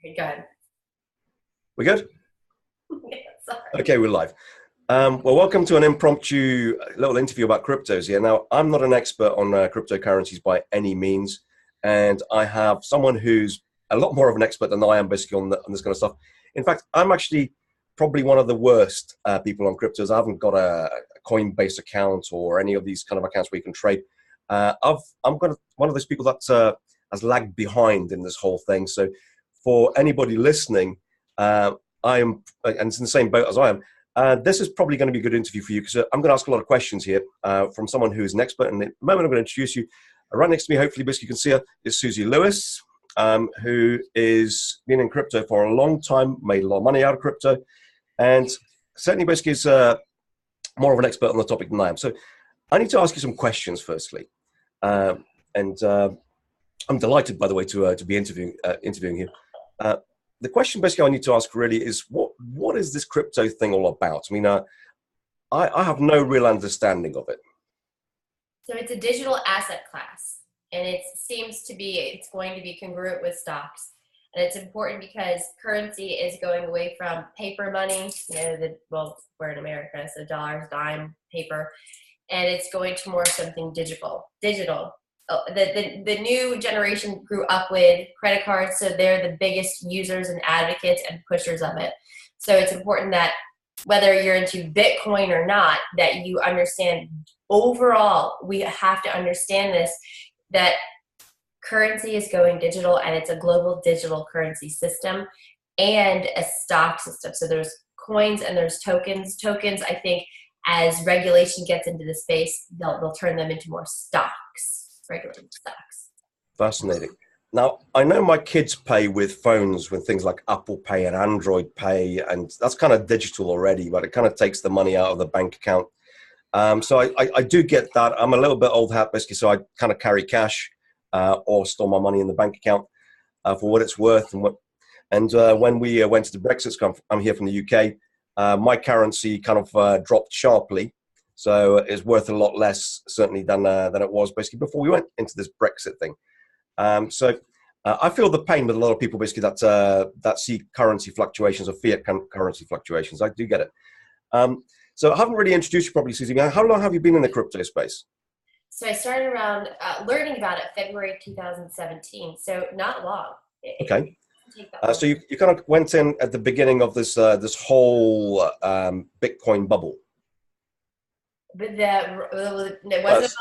Okay, go ahead. We good? Yeah, sorry. Okay, we're live. Well, welcome to an impromptu little interview about cryptos here. Now, I'm not an expert on cryptocurrencies by any means, and I have someone who's a lot more of an expert than I am basically on this kind of stuff. In fact, I'm actually probably one of the worst people on cryptos. I haven't got a Coinbase account or any of these kind of accounts where you can trade. One of those people that has lagged behind in this whole thing. So for anybody listening, I am, and it's in the same boat as I am. This is probably going to be a good interview for you because I'm going to ask a lot of questions here from someone who is an expert. And in a moment, I'm going to introduce you. Right next to me, hopefully, basically, you can see her, is Susie Lewis, who is been in crypto for a long time, made a lot of money out of crypto, and certainly, basically, is more of an expert on the topic than I am. So I need to ask you some questions, firstly. And I'm delighted, by the way, to be interviewing you. The question basically I need to ask really is what is this crypto thing all about? I mean, I have no real understanding of it. So it's a digital asset class, and it's going to be congruent with stocks. And it's important because currency is going away from paper money, we're in America, so dollars, dime, paper, and it's going to more something digital. The new generation grew up with credit cards, so they're the biggest users and advocates and pushers of it. So it's important that whether you're into Bitcoin or not, that you understand overall, we have to understand this, that currency is going digital, and it's a global digital currency system and a stock system. So there's coins and there's tokens. Tokens, I think, as regulation gets into the space, they'll turn them into more stocks. Regulated stocks. Fascinating. Now, I know my kids pay with phones with things like Apple Pay and Android Pay, and that's kind of digital already, but it kind of takes the money out of the bank account. So I do get that. I'm a little bit old hat, basically, so I kind of carry cash or store my money in the bank account for what it's worth. And when we went to the Brexit, I'm here from the UK, my currency kind of dropped sharply. So it's worth a lot less, certainly, than it was basically before we went into this Brexit thing. So I feel the pain with a lot of people basically that see currency fluctuations or fiat currency fluctuations. I do get it. So I haven't really introduced you properly, Susie. How long have you been in the crypto space? So I started around learning about it February 2017. So not long. Okay. So you kind of went in at the beginning of this whole Bitcoin bubble. But it wasn't it was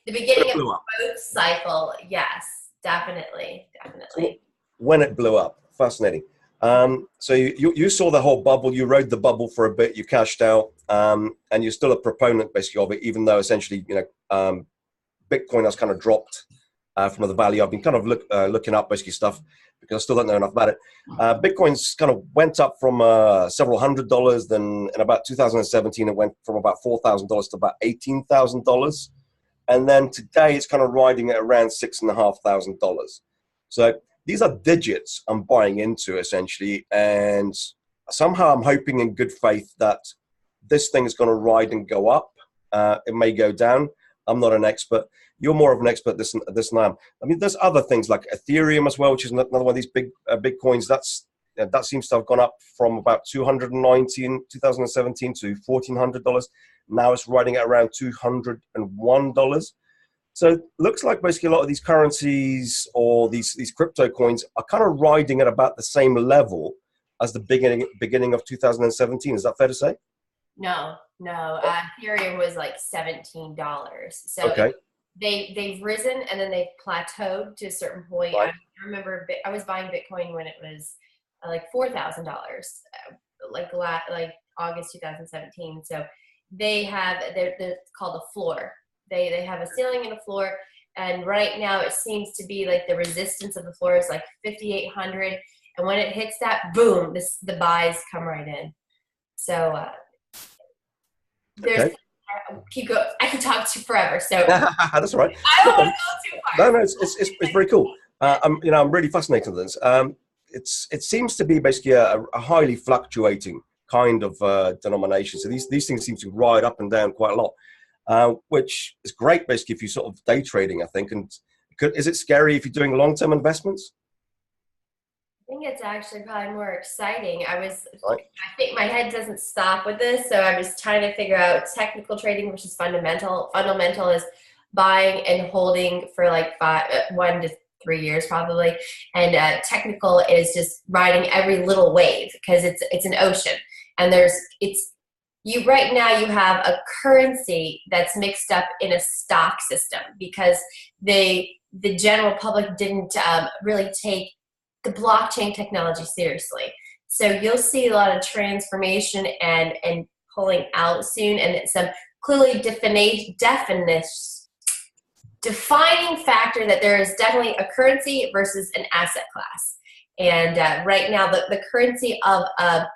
the beginning of the growth cycle. Yes, definitely. So when it blew up, fascinating. So you saw the whole bubble, you rode the bubble for a bit, you cashed out, and you're still a proponent basically of it, even though essentially, Bitcoin has kind of dropped from the value. I've been kind of looking up basically stuff because I still don't know enough about it. Bitcoin's kind of went up from several $100s. Then in about 2017, it went from about $4,000 to about $18,000. And then today it's kind of riding at around $6,500. So these are digits I'm buying into essentially. And somehow I'm hoping in good faith that this thing is going to ride and go up. It may go down. I'm not an expert. You're more of an expert this than I am. I mean, there's other things like Ethereum as well, which is another one of these big coins. That seems to have gone up from about $290 in 2017 to $1,400. Now it's riding at around $201. So it looks like basically a lot of these currencies or these crypto coins are kind of riding at about the same level as the beginning of 2017. Is that fair to say? No. Ethereum was like $17. So okay. They've risen and then they've plateaued to a certain point. Right. I remember I was buying Bitcoin when it was like $4,000, like August 2017. So they're called a floor. They have a ceiling and a floor, and right now it seems to be like the resistance of the floor is like 5,800, and when it hits that, boom, the buys come right in. So there's. Okay. Keep going. I can talk to you forever. So that's all right. I don't want to go too far. No, it's very cool. I'm really fascinated with this. It seems to be basically a highly fluctuating kind of denomination. So these things seem to ride up and down quite a lot, which is great basically if you sort of day trading, I think. And is it scary if you're doing long-term investments? think it's actually probably more exciting. right? I think my head doesn't stop with this, so I was trying to figure out technical trading versus fundamental. Fundamental is buying and holding for like 1 to 3 years probably, and technical is just riding every little wave because it's an ocean, and it's you right now you have a currency that's mixed up in a stock system because the general public didn't really take the blockchain technology seriously. So you'll see a lot of transformation and pulling out soon, and it's some clearly defining factor that there is definitely a currency versus an asset class. And right now, the currency of a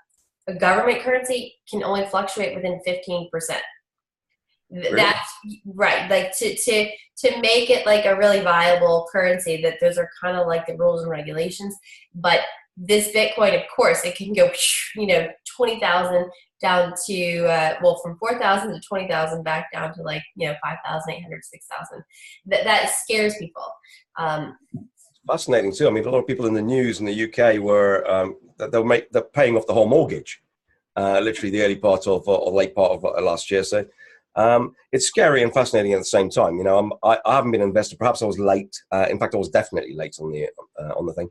government currency can only fluctuate within 15%. Really? That's right. Like to make it like a really viable currency, that those are kind of like the rules and regulations. But this Bitcoin, of course, it can go 20,000 down to well, from 4,000 to 20,000 back down to like 5,800, 6,000. That scares people. Um, Fascinating too. I mean, a lot of people in the news in the UK were they're paying off the whole mortgage, literally the early part of or late part of last year. So it's scary and fascinating at the same time. I haven't been an investor. Perhaps I was late. In fact, I was definitely late on the thing.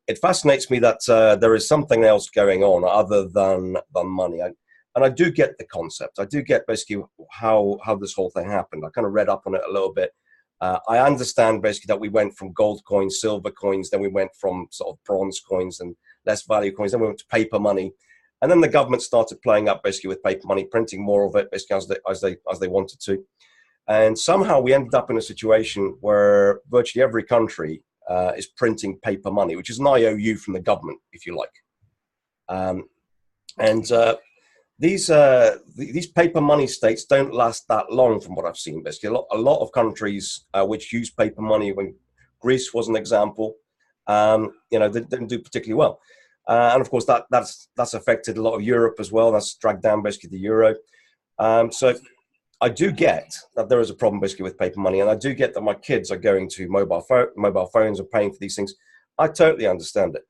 It fascinates me that there is something else going on other than money. And I do get the concept. I do get basically how this whole thing happened. I kind of read up on it a little bit. I understand basically that we went from gold coins, silver coins, then we went from sort of bronze coins and less value coins, then we went to paper money. And then the government started playing up basically with paper money, printing more of it basically as they wanted to. And somehow we ended up in a situation where virtually every country is printing paper money, which is an IOU from the government, if you like. Um, and these paper money states don't last that long, from what I've seen. Basically, a lot of countries which use paper money, when Greece was an example, they didn't do particularly well. And of course, that's affected a lot of Europe as well. That's dragged down basically the euro. So I do get that there is a problem basically with paper money, and I do get that my kids are going to mobile phones and paying for these things. I totally understand it.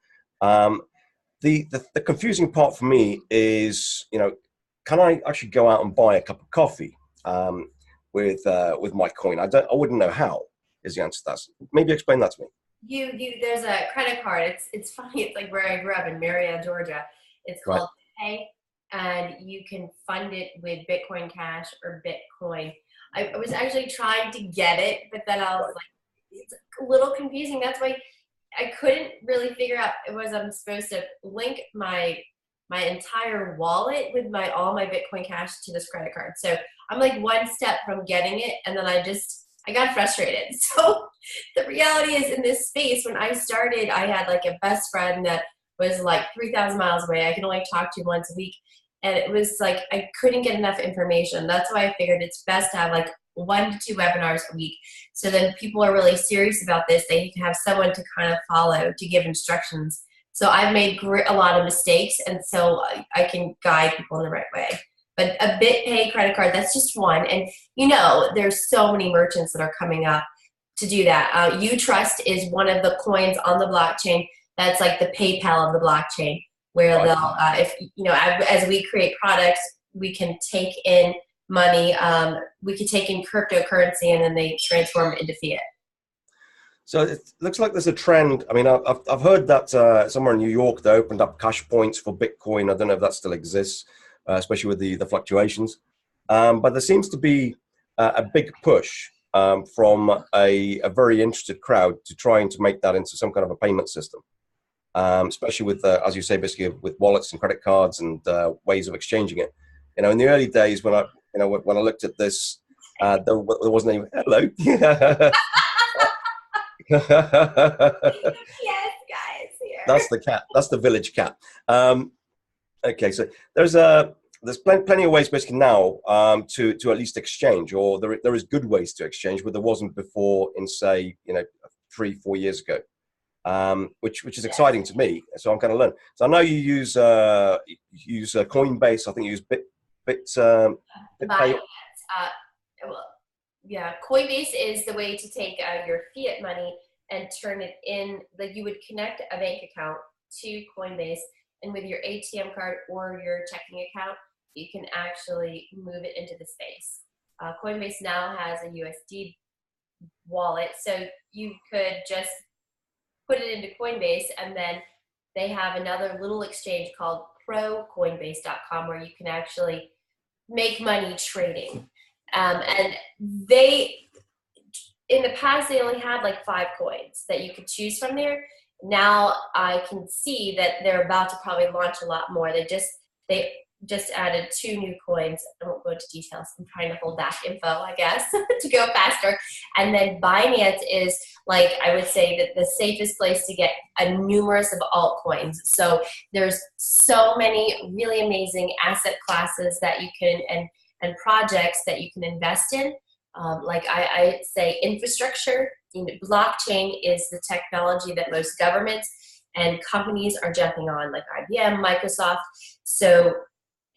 The confusing part for me is, can I actually go out and buy a cup of coffee with my coin? I wouldn't know how. Is the answer to that? Maybe explain that to me. There's a credit card. It's funny. It's like where I grew up in Marietta, Georgia. It's Right. called Pay, and you can fund it with Bitcoin Cash or Bitcoin. I was actually trying to get it, but then I was Right. like, it's a little confusing. That's why I couldn't really figure out it was I'm supposed to link my entire wallet with my all my Bitcoin Cash to this credit card. So I'm like one step from getting it, and then I got frustrated. So the reality is, in this space, when I started, I had like a best friend that was like 3,000 miles away. I could only talk to once a week. And it was like, I couldn't get enough information. That's why I figured it's best to have like 1 to 2 webinars a week. So then people are really serious about this. They have someone to kind of follow to give instructions. So I've made a lot of mistakes, and so I can guide people in the right way. But a BitPay credit card, that's just one. And there's so many merchants that are coming up to do that. Utrust is one of the coins on the blockchain that's like the PayPal of the blockchain, where Right. they'll, if as we create products, we can take in money, we can take in cryptocurrency, and then they transform it into fiat. So it looks like there's a trend. I mean, I've heard that somewhere in New York they opened up cash points for Bitcoin. I don't know if that still exists, especially with the fluctuations. But there seems to be a big push from a very interested crowd to trying to make that into some kind of a payment system, especially with, as you say, basically with wallets and credit cards and ways of exchanging it. In the early days when I looked at this, there wasn't even hello. Yes, guys, here. That's the cat. That's the village cat. Okay, so there's plenty of ways basically now to at least exchange, or there is good ways to exchange where there wasn't before in, say, 3-4 years ago, which is exciting to me. So I'm kind of learning. So I know you use Coinbase. I think you use BitPay. Binance. Well, yeah, Coinbase is the way to take your fiat money and turn it in. Like, you would connect a bank account to Coinbase, and with your ATM card or your checking account, you can actually move it into the space. Coinbase now has a USD wallet, so you could just put it into Coinbase, and then they have another little exchange called procoinbase.com where you can actually make money trading. And in the past, they only had like 5 coins that you could choose from there. Now I can see that they're about to probably launch a lot more. They just added 2 new coins. I won't go into details. I'm trying to hold back info, I guess, to go faster. And then Binance is, like, I would say that the safest place to get a numerous of altcoins. So there's so many really amazing asset classes that you can, and projects that you can invest in. Like I say, infrastructure. Blockchain is the technology that most governments and companies are jumping on, like IBM, Microsoft. So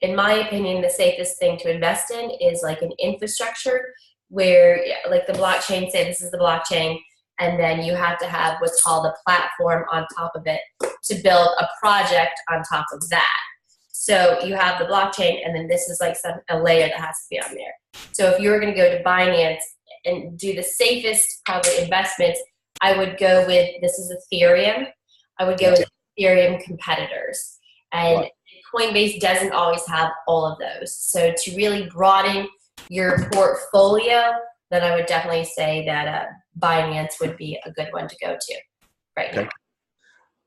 in my opinion, the safest thing to invest in is like an infrastructure where, like the blockchain, say this is the blockchain, and then you have to have what's called a platform on top of it to build a project on top of that. So you have the blockchain, and then this is like a layer that has to be on there. So if you were going to go to Binance and do the safest probably investments, I would go with, this is Ethereum. I would go with Ethereum competitors. And Coinbase doesn't always have all of those. So to really broaden your portfolio, then I would definitely say that Binance would be a good one to go to right now.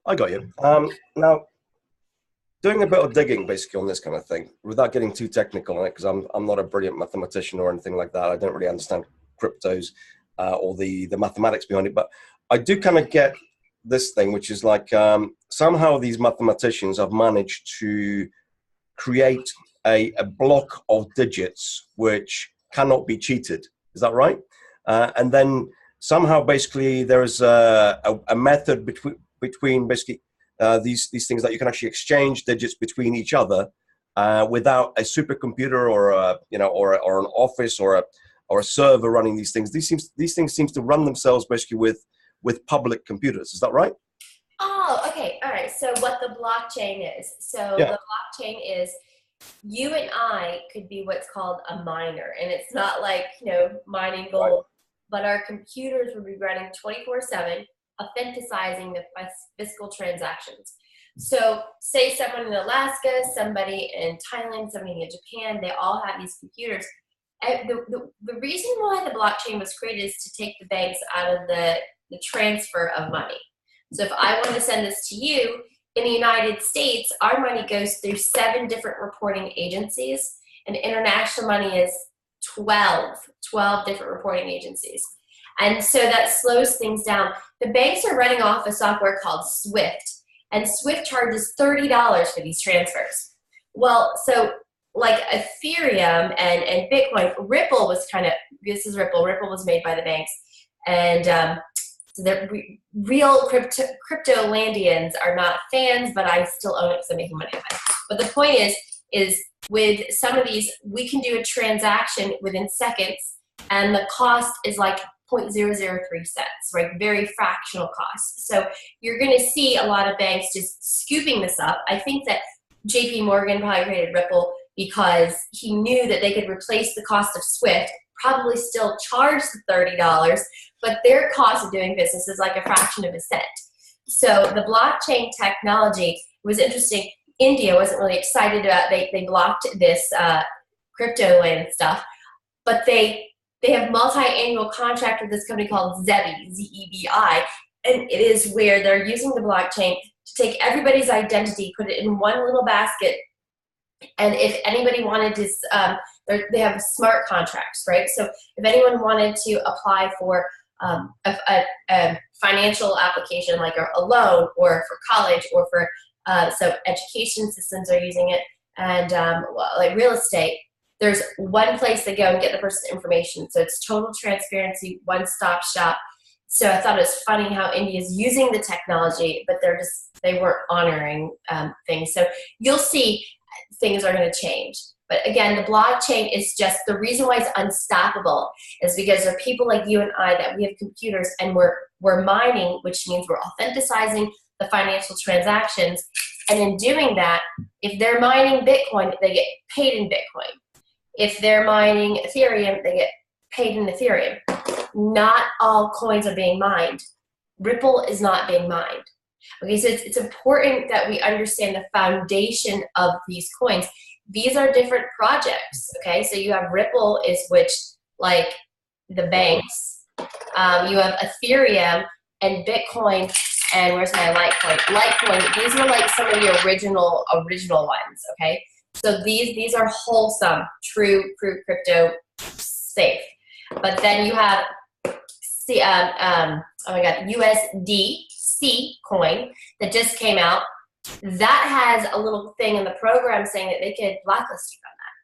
I got you. Now, doing a bit of digging basically on this kind of thing, without getting too technical on it, because I'm not a brilliant mathematician or anything like that. I don't really understand cryptos or the mathematics behind it, but I do kind of get this thing, which is like somehow these mathematicians have managed to create a block of digits which cannot be cheated. Is that right? And then somehow basically there is a method between basically these things that you can actually exchange digits between each other without a supercomputer or or an office or a server running these things. These things seem to run themselves basically with public computers. Is that right? Oh, okay. All right. So what the blockchain is. So the blockchain is, you and I could be what's called a miner, and it's not like, mining gold, but our computers would be running 24/7, authenticizing the fiscal transactions. So say someone in Alaska, somebody in Thailand, somebody in Japan, they all have these computers. And the reason why the blockchain was created is to take the banks out of the transfer of money. So if I want to send this to you, in the United States, our money goes through 7 different reporting agencies, and international money is 12 different reporting agencies. And so that slows things down. The banks are running off a software called Swift, and Swift charges $30 for these transfers. Well, so like Ethereum and Bitcoin, Ripple was this is Ripple. Ripple was made by the banks. And so the real cryptolandians are not fans, but I still own it because I'm making money on it. But the point is with some of these, we can do a transaction within seconds, and the cost is like 0.003 cents, right? Very fractional cost. So you're going to see a lot of banks just scooping this up. I think that JP Morgan probably created Ripple because he knew that they could replace the cost of Swift, probably still charge the $30, but their cost of doing business is like a fraction of a cent. So the blockchain technology was interesting. India wasn't really excited about, they blocked this crypto land stuff, but they have multi-annual contract with this company called Zebi, Z-E-B-I, and it is where they're using the blockchain to take everybody's identity, put it in one little basket, and if anybody wanted to, they have smart contracts, right? So if anyone wanted to apply for a financial application like a loan, or for college, or for so education systems are using it, and like real estate, there's one place they go and get the person's information. So it's total transparency, one-stop shop. So I thought it was funny how India is using the technology, but they weren't honoring things. So you'll see things are going to change. But again, the blockchain is just, the reason why it's unstoppable is because there are people like you and I that we have computers and we're mining, which means we're authenticizing the financial transactions. And in doing that, if they're mining Bitcoin, they get paid in Bitcoin. If they're mining Ethereum, they get paid in Ethereum. Not all coins are being mined. Ripple is not being mined. Okay, so it's important that we understand the foundation of these coins. These are different projects, okay? So you have Ripple, is which, like the banks. You have Ethereum and Bitcoin, and where's my Litecoin? Litecoin, these were like some of the original ones, okay? So these are wholesome, true crypto, safe. But then you have, oh my God, USDC coin that just came out. That has a little thing in the program saying that they could blacklist you from that.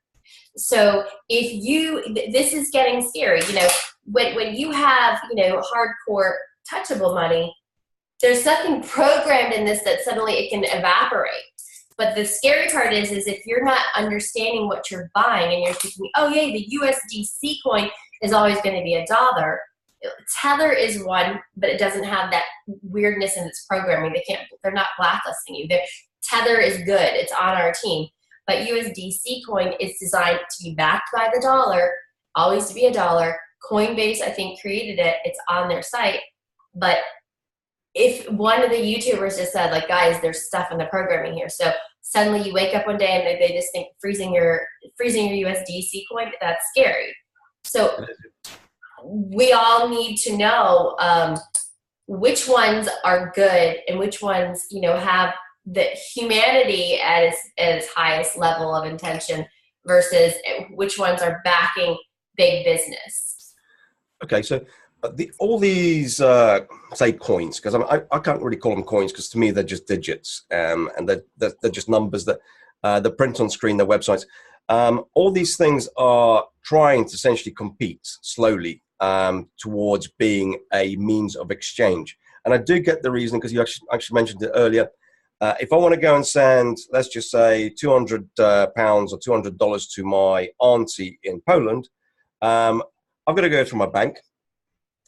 So if you, this is getting scary, you know, when you have, you know, hardcore touchable money, there's nothing programmed in this that suddenly it can evaporate. But the scary part is if you're not understanding what you're buying and you're thinking, oh yeah, the USDC coin is always going to be $1. Tether is one, but it doesn't have that weirdness in its programming. They're not blacklisting you. Tether is good. It's on our team. But USDC coin is designed to be backed by the dollar, always to be $1. Coinbase, I think, created it. It's on their site. But if one of the YouTubers just said, like, guys, there's stuff in the programming here. So suddenly you wake up one day and they just think freezing your USDC coin, that's scary. So we all need to know which ones are good and which ones, you know, have the humanity at its highest level of intention versus which ones are backing big business. Okay, so all these say coins, because I can't really call them coins because to me they're just digits, and they're just numbers that print on screen, their websites. All these things are trying to essentially compete slowly towards being a means of exchange. And I do get the reason, because you actually mentioned it earlier. If I want to go and send, let's just say, £200 or $200 to my auntie in Poland, I've got to go through my bank.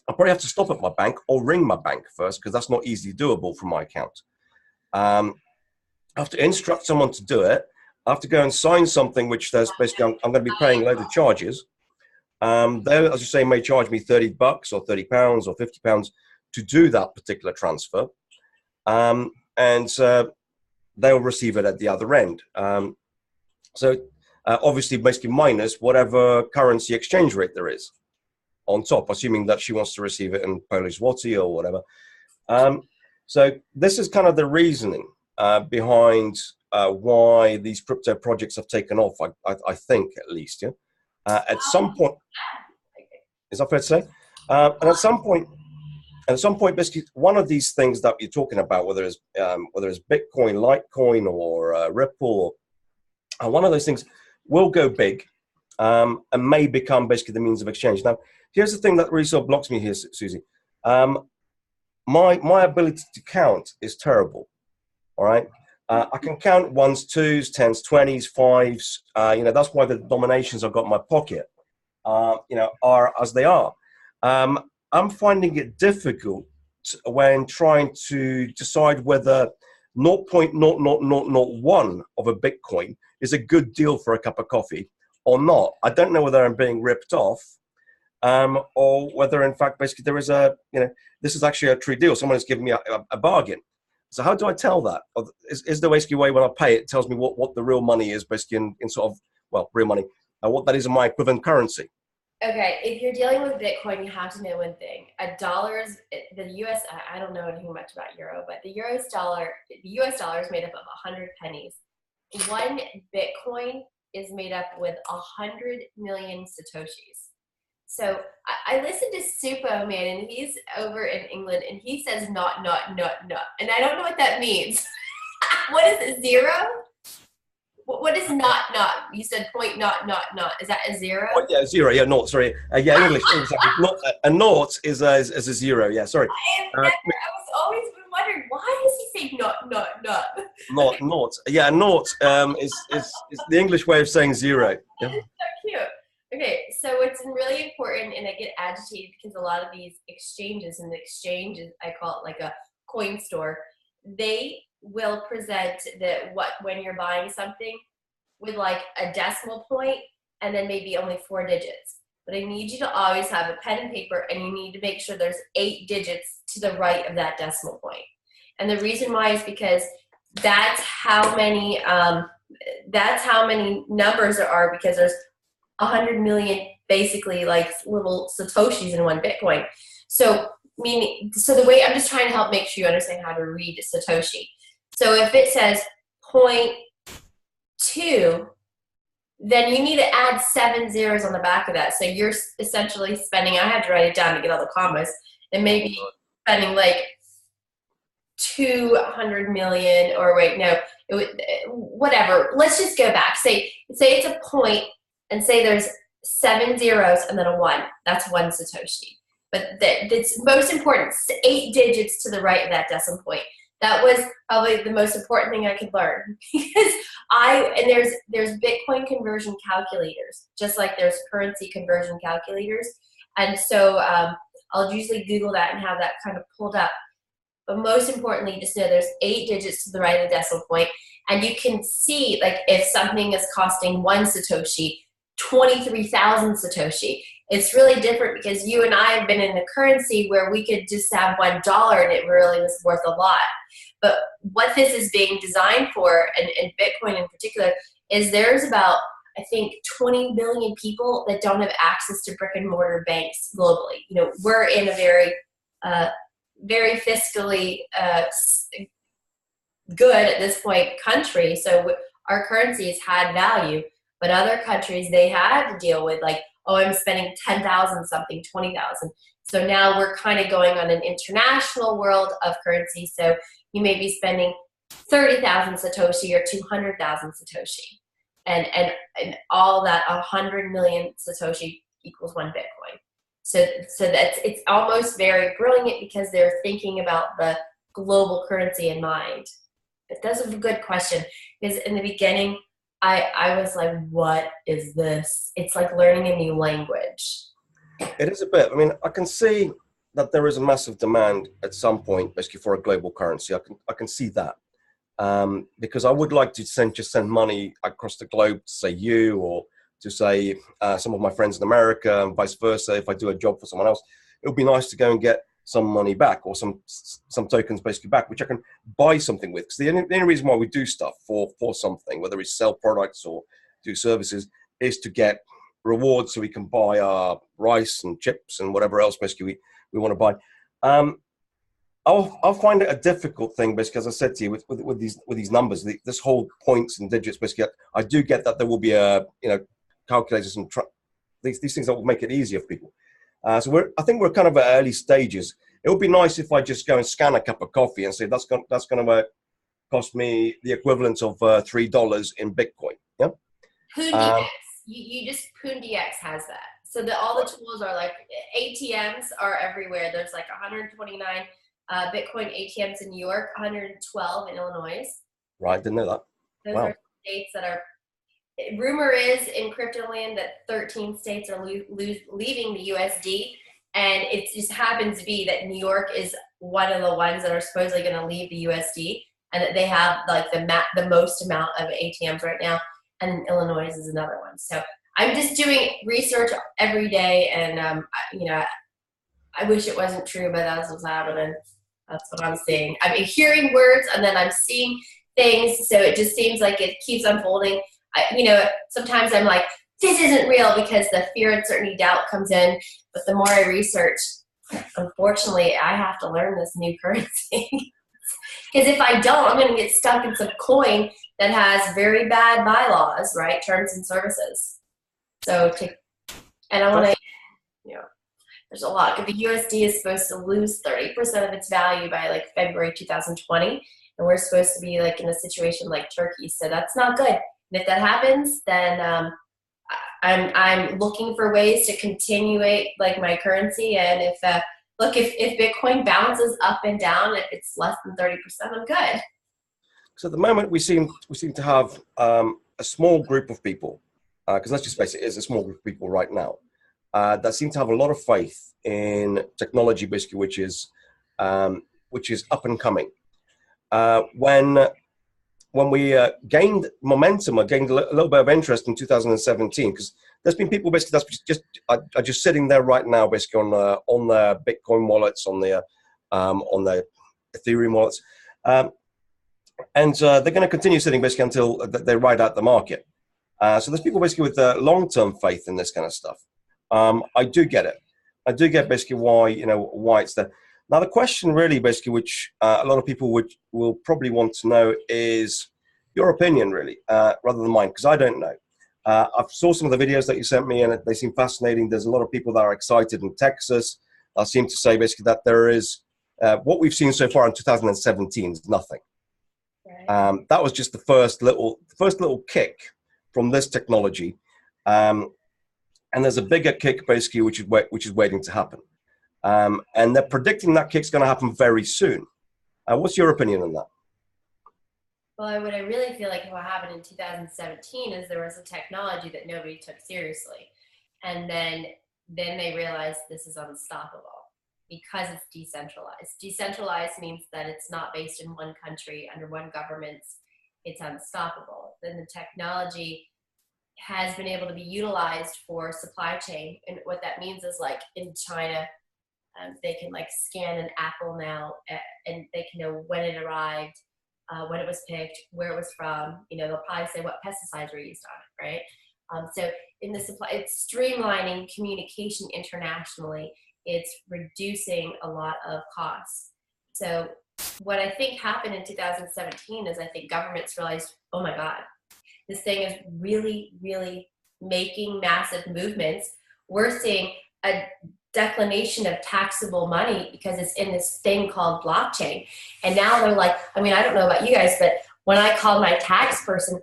I'll probably have to stop at my bank or ring my bank first, because that's not easily doable from my account. I have to instruct someone to do it. I have to go and sign something, which there's basically I'm going to be paying a load of charges. They, as you say, may charge me $30 or £30 or £50 to do that particular transfer, and they'll receive it at the other end. So obviously, basically minus whatever currency exchange rate there is on top, assuming that she wants to receive it in Polish zloty or whatever. So this is kind of the reasoning behind why these crypto projects have taken off, I think, at least. Yeah. At some point, is that fair to say? And at some point, basically, one of these things that you're talking about, whether it's Bitcoin, Litecoin, or Ripple, one of those things will go big and may become basically the means of exchange. Now, here's the thing that really sort of blocks me here, Susie. My ability to count is terrible. All right. I can count ones, twos, tens, 20s, fives. You know, that's why the denominations I've got in my pocket, you know, are as they are. I'm finding it difficult when trying to decide whether 0.00001 of a Bitcoin is a good deal for a cup of coffee or not. I don't know whether I'm being ripped off, or whether, in fact, basically there is this is actually a true deal. Someone has given me a bargain. So how do I tell that? Is there basically a way when I pay it tells me what the real money is, basically in sort of, well, real money, what that is in my equivalent currency? Okay, if you're dealing with Bitcoin, you have to know one thing. The US, I don't know anything much about euro, but the US dollar is made up of 100 pennies. One Bitcoin is made up with 100 million Satoshis. So I listened to Supo, man, and he's over in England, and he says not. And I don't know what that means. What is it, zero? What is not? You said point not. Is that a zero? Oh, yeah, zero. Yeah, naught. Sorry. Yeah, in English. Not, a naught is a zero. Yeah, sorry. I was always been wondering, why does he say not? Naught. Yeah, naught is the English way of saying zero. Yeah. So cute. Okay, so it's really important, and I get agitated because a lot of these exchanges, and the exchanges, I call it like a coin store, they will present when you're buying something with like a decimal point and then maybe only 4 digits. But I need you to always have a pen and paper, and you need to make sure there's 8 digits to the right of that decimal point. And the reason why is because that's how many numbers there are, because there's 100 million basically like little Satoshis in one Bitcoin. So the way I'm just trying to help make sure you understand how to read Satoshi. So if it says 0.2, then you need to add 7 zeros on the back of that. So you're essentially spending, I had to write it down to get all the commas, and maybe spending like 200 million, or wait, no, whatever. Let's just go back. Say it's a point, and say there's 7 zeros and then a 1. That's 1 Satoshi. But that's most important, 8 digits to the right of that decimal point. That was probably the most important thing I could learn, because there's Bitcoin conversion calculators, just like there's currency conversion calculators. And so I'll usually Google that and have that kind of pulled up. But most importantly, just know there's 8 digits to the right of the decimal point, and you can see like if something is costing 1 Satoshi, 23,000 Satoshi. It's really different because you and I have been in a currency where we could just have $1 and it really was worth a lot. But what this is being designed for, and Bitcoin in particular, is there's about, I think, 20 million people that don't have access to brick and mortar banks globally. You know, we're in a very fiscally good at this point country, so our currency has had value. But other countries, they had to deal with like, oh, I'm spending 10,000 something, 20,000. So now we're kind of going on an international world of currency. So you may be spending 30,000 Satoshi or 200,000 Satoshi. And all that 100 million Satoshi equals 1 Bitcoin. So it's almost very brilliant because they're thinking about the global currency in mind. But that's a good question, because in the beginning, I was like, what is this? It's like learning a new language. It is a bit. I mean, I can see that there is a massive demand at some point, basically, for a global currency. I can see that, because I would like to send money across the globe to say you, or to say some of my friends in America, and vice versa. If I do a job for someone else, it would be nice to go and get some money back, or some tokens basically back, which I can buy something with. Because the only reason why we do stuff for something, whether it's sell products or do services, is to get rewards so we can buy our rice and chips and whatever else basically we want to buy. I'll find it a difficult thing, basically, as I said to you, with these numbers, this whole points and digits. Basically, I do get that there will be calculators and these things that will make it easier for people. So I think we're kind of at early stages. It would be nice if I just go and scan a cup of coffee and say that's going to cost me the equivalent of $3 in Bitcoin. Yeah. PoonDX. You just PoonDX has that. So all the tools are like ATMs are everywhere. There's like 129 Bitcoin ATMs in New York, 112 in Illinois. Right, didn't know that. Those Wow. are states that are. Rumor is in crypto land that 13 states are leaving the USD, and it just happens to be that New York is one of the ones that are supposedly going to leave the USD, and that they have like the most amount of ATMs right now, and Illinois is another one. So I'm just doing research every day, and I wish it wasn't true, but that's what's happening. That's what I'm seeing. I'm hearing words, and then I'm seeing things, so it just seems like it keeps unfolding. Sometimes I'm like, this isn't real, because the fear, uncertainty, doubt comes in. But the more I research, unfortunately, I have to learn this new currency. Because if I don't, I'm going to get stuck in some coin that has very bad bylaws, right? Terms and services. And I want to, there's a lot. The USD is supposed to lose 30% of its value by like February 2020. And we're supposed to be like in a situation like Turkey. So that's not good. And if that happens, then I'm looking for ways to continuate like my currency. And if Bitcoin bounces up and down, if it's less than 30%, I'm good. So at the moment, we seem to have a small group of people, because let's just face it, it's a small group of people right now that seem to have a lot of faith in technology, basically, which is up and coming. When we gained momentum, or gained a little bit of interest in 2017, because there's been people basically that's just are just sitting there right now, basically on their Bitcoin wallets, on their Ethereum wallets. And they're going to continue sitting basically until they ride out the market. So there's people basically with long-term faith in this kind of stuff. I do get it. I do get basically why it's there. Now the question really basically, which a lot of people will probably want to know, is your opinion really, rather than mine, because I don't know. I saw some of the videos that you sent me, and they seem fascinating. There's a lot of people that are excited in Texas. I seem to say basically that there is what we've seen so far in 2017 is nothing. That was just the first little kick from this technology, and there's a bigger kick basically, which is waiting to happen, and they're predicting that kick's going to happen very soon. What's your opinion on that? Well, what I really feel like what happened in 2017 is there was a technology that nobody took seriously, and then they realized this is unstoppable because it's decentralized. Decentralized means that it's not based in one country under one government. It's unstoppable. Then the technology has been able to be utilized for supply chain, and what that means is, like in China, they can like scan an apple now, and they can know when it arrived, when it was picked, where it was from. They'll probably say what pesticides were used on it, right? So in the supply, it's streamlining communication internationally. It's reducing a lot of costs. So what I think happened in 2017 is I think governments realized, oh my God, this thing is really, really making massive movements. We're seeing a declination of taxable money because it's in this thing called blockchain. And now they're like, I don't know about you guys, but when I called my tax person,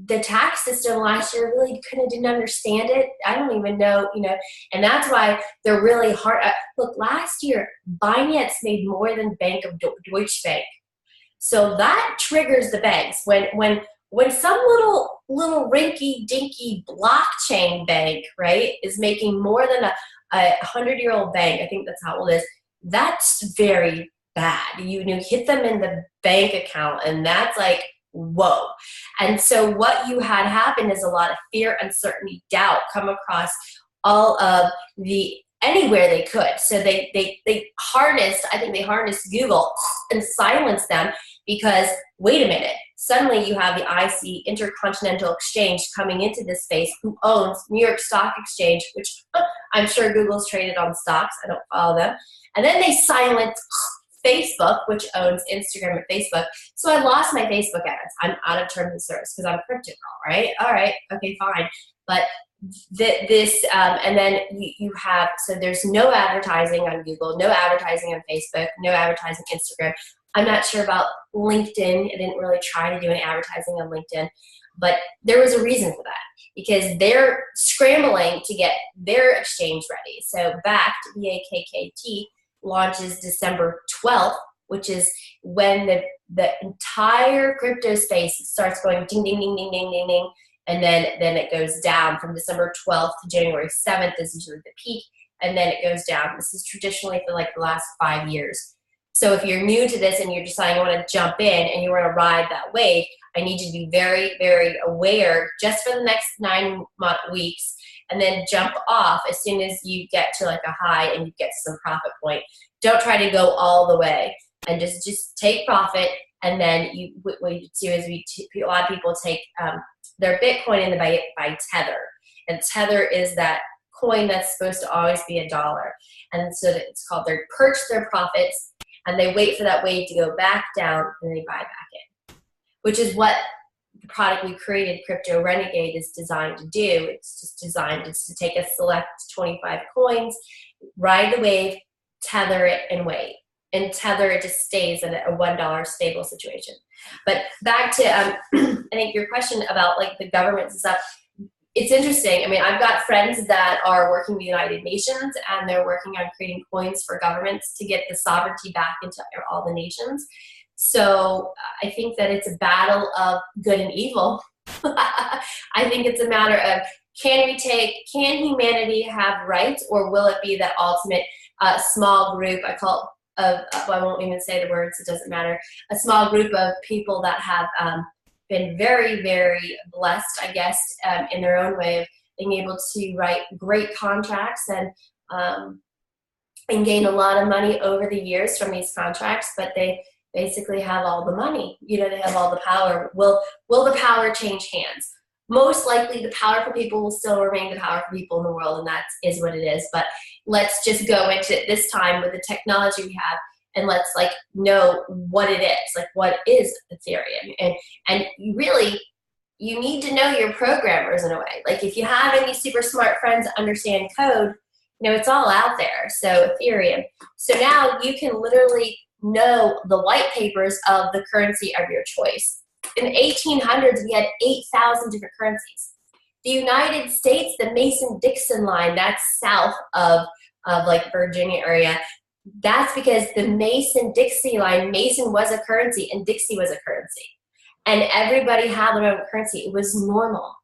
the tax system last year really didn't understand it. I don't even know, and that's why they're really hard. Look, last year, Binance made more than Bank of Deutsche Bank. So that triggers the banks. When some little rinky-dinky blockchain bank, right, is making more than a 100-year-old bank, I think that's how old it is, that's very bad. You hit them in the bank account, and that's like, whoa. And so what you had happen is a lot of fear, uncertainty, doubt come across all of anywhere they could. So they harnessed Google and silenced them because, wait a minute, suddenly you have the IC, Intercontinental Exchange, coming into this space, who owns New York Stock Exchange, which I'm sure Google's traded on stocks. I don't follow them. And then they silenced Facebook, which owns Instagram and Facebook. So I lost my Facebook ads. I'm out of terms of service because I'm crypto girl, right? All right, okay, fine. But and then you have, so there's no advertising on Google, no advertising on Facebook, no advertising on Instagram. I'm not sure about LinkedIn. I didn't really try to do any advertising on LinkedIn, but there was a reason for that, because they're scrambling to get their exchange ready. So Bakkt, BAKKT, launches December 12th, which is when the entire crypto space starts going ding, ding, ding, ding, ding, ding, ding. And then it goes down from December 12th to January 7th is usually the peak. And then it goes down. This is traditionally for like the last 5 years. So if you're new to this and you're deciding I want to jump in and you want to ride that wave, I need you to be very, very aware just for the next 9 weeks, and then jump off as soon as you get to like a high and you get to some profit point. Don't try to go all the way, and just take profit. And then what you do is a lot of people take their Bitcoin and they buy by Tether. And Tether is that coin that's supposed to always be $1. And so it's called, they perch their profits and they wait for that wave to go back down and they buy back in, which is what the product we created, Crypto Renegade, is designed to do. It's just designed to take a select 25 coins, ride the wave, tether it, and wait. And tether, it just stays at a $1 stable situation. But back to, I think your question about like the governments and stuff, it's interesting. I mean, I've got friends that are working with the United Nations, and they're working on creating coins for governments to get the sovereignty back into all the nations. So I think that it's a battle of good and evil. I think it's a matter of, can humanity have rights, or will it be that ultimate small group, I call it, I won't even say the words, it doesn't matter, a small group of people that have been very, very blessed, I guess, in their own way of being able to write great contracts and gain a lot of money over the years from these contracts, but they basically have all the money. They have all the power. Will the power change hands? Most likely the powerful people will still remain the powerful people in the world, and that is what it is. But let's just go into it this time with the technology we have, and let's know what it is. What is Ethereum? And really, you need to know your programmers in a way. If you have any super smart friends that understand code, it's all out there. So Ethereum. So now you can literally know the white papers of the currency of your choice. In the 1800s, we had 8,000 different currencies. The United States, the Mason-Dixon line, that's south of Virginia area. That's because the Mason-Dixie line, Mason was a currency and Dixie was a currency. And everybody had their own currency. It was normal.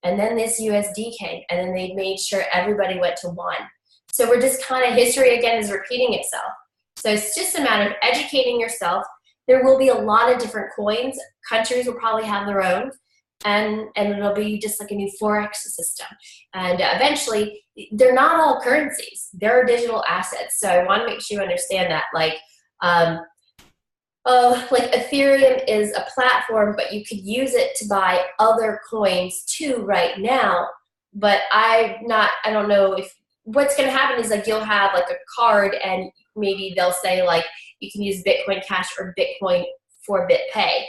And then this USD came, and then they made sure everybody went to one. So we're just kind of, history again is repeating itself. So it's just a matter of educating yourself. There will be a lot of different coins. Countries will probably have their own, and it'll be just like a new Forex system. And eventually, they're not all currencies. They're digital assets. So I want to make sure you understand that. Ethereum is a platform, but you could use it to buy other coins too right now. But I don't know if what's going to happen is you'll have a card, and maybe they'll say you can use Bitcoin Cash or Bitcoin for BitPay.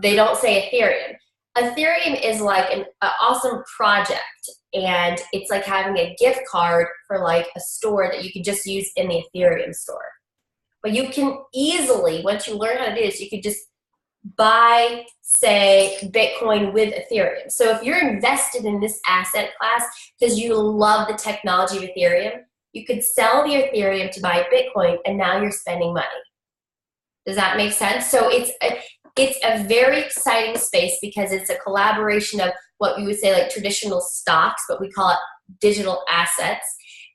They don't say Ethereum. Ethereum is an awesome project, and it's like having a gift card for a store that you can just use in the Ethereum store. But you can easily, once you learn how to do this, you could just buy, say, Bitcoin with Ethereum. So if you're invested in this asset class because you love the technology of Ethereum, you could sell the Ethereum to buy Bitcoin, and now you're spending money. Does that make sense? So it's a very exciting space because it's a collaboration of what we would say traditional stocks, but we call it digital assets,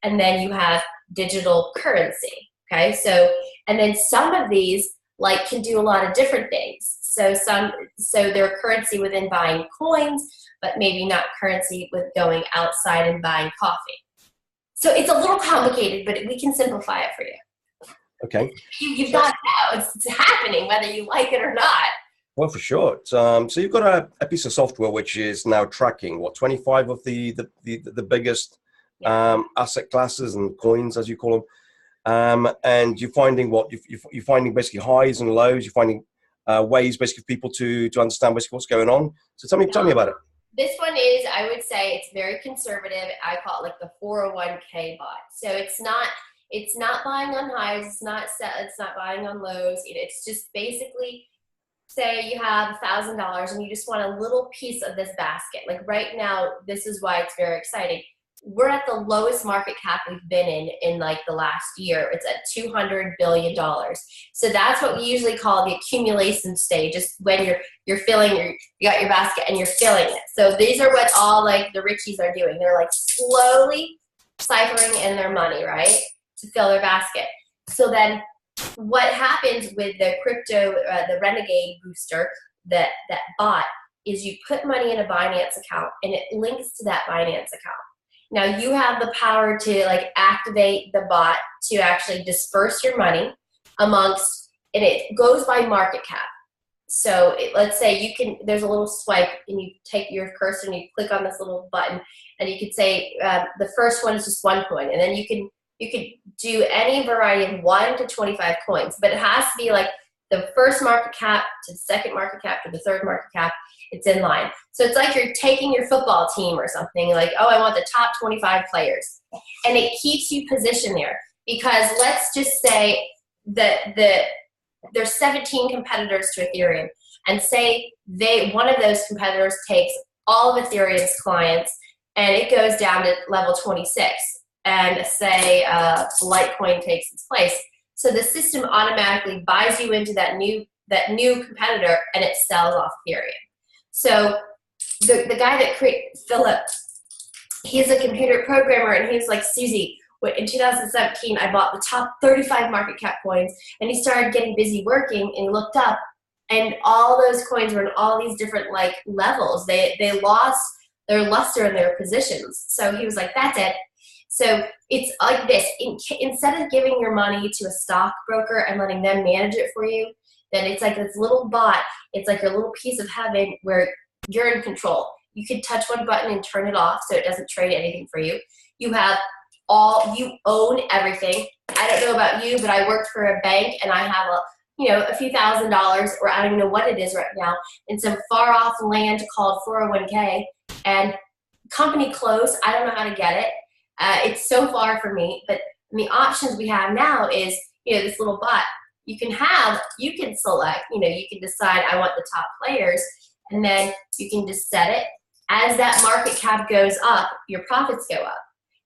and then you have digital currency. Okay, so and then some of these can do a lot of different things. So they're currency within buying coins, but maybe not currency with going outside and buying coffee. So it's a little complicated, but we can simplify it for you. Okay. You've got it now. It's happening, whether you like it or not. Well, for sure. So you've got a piece of software which is now tracking 25 of the biggest asset classes and coins, as you call them. And you're finding you're finding basically highs and lows. You're finding ways basically for people to understand basically what's going on. So tell me about it. This one is, I would say, it's very conservative. I call it the 401k bot. So it's not buying on highs. It's not buying on lows. It's just basically, say you have $1,000 and you just want a little piece of this basket. Right now, this is why it's very exciting. We're at the lowest market cap we've been in the last year. It's at $200 billion. So that's what we usually call the accumulation stage, just when you're filling you got your basket and you're filling it. So these are what all the richies are doing. They're slowly ciphering in their money, right, to fill their basket. So then what happens with the crypto, the Renegade booster, that bot, is you put money in a Binance account and it links to that Binance account. Now you have the power to activate the bot to actually disperse your money amongst, and it goes by market cap. So let's say there's a little swipe and you take your cursor and you click on this little button, and you could say the first one is just one coin, and then you could do any variety of 1 to 25 coins, but it has to be the first market cap to the second market cap to the third market cap. It's in line. So it's like you're taking your football team or something, oh, I want the top 25 players. And it keeps you positioned there, because let's just say that there's 17 competitors to Ethereum, and say one of those competitors takes all of Ethereum's clients and it goes down to level 26, and say Litecoin takes its place. So the system automatically buys you into that new that new competitor, and it sells off Ethereum. So the guy that created Philip, he's a computer programmer, and he was like, Susie, in 2017, I bought the top 35 market cap coins, and he started getting busy working, and he looked up, and all those coins were in all these different like levels. They lost their luster in their positions. So he was like, that's it. So it's like this. Instead of giving your money to a stockbroker and letting them manage it for you, then it's like this little bot. It's like your little piece of heaven where you're in control. You can touch one button and turn it off so it doesn't trade anything for you. You own everything. I don't know about you, but I worked for a bank, and I have a few $1,000s, or I don't even know what it is right now, in some far off land called 401k, and company closed. I don't know how to get it. It's so far from me, but the options we have now is, this little bot. You can select, you can decide I want the top players, and then you can just set it. As that market cap goes up, your profits go up.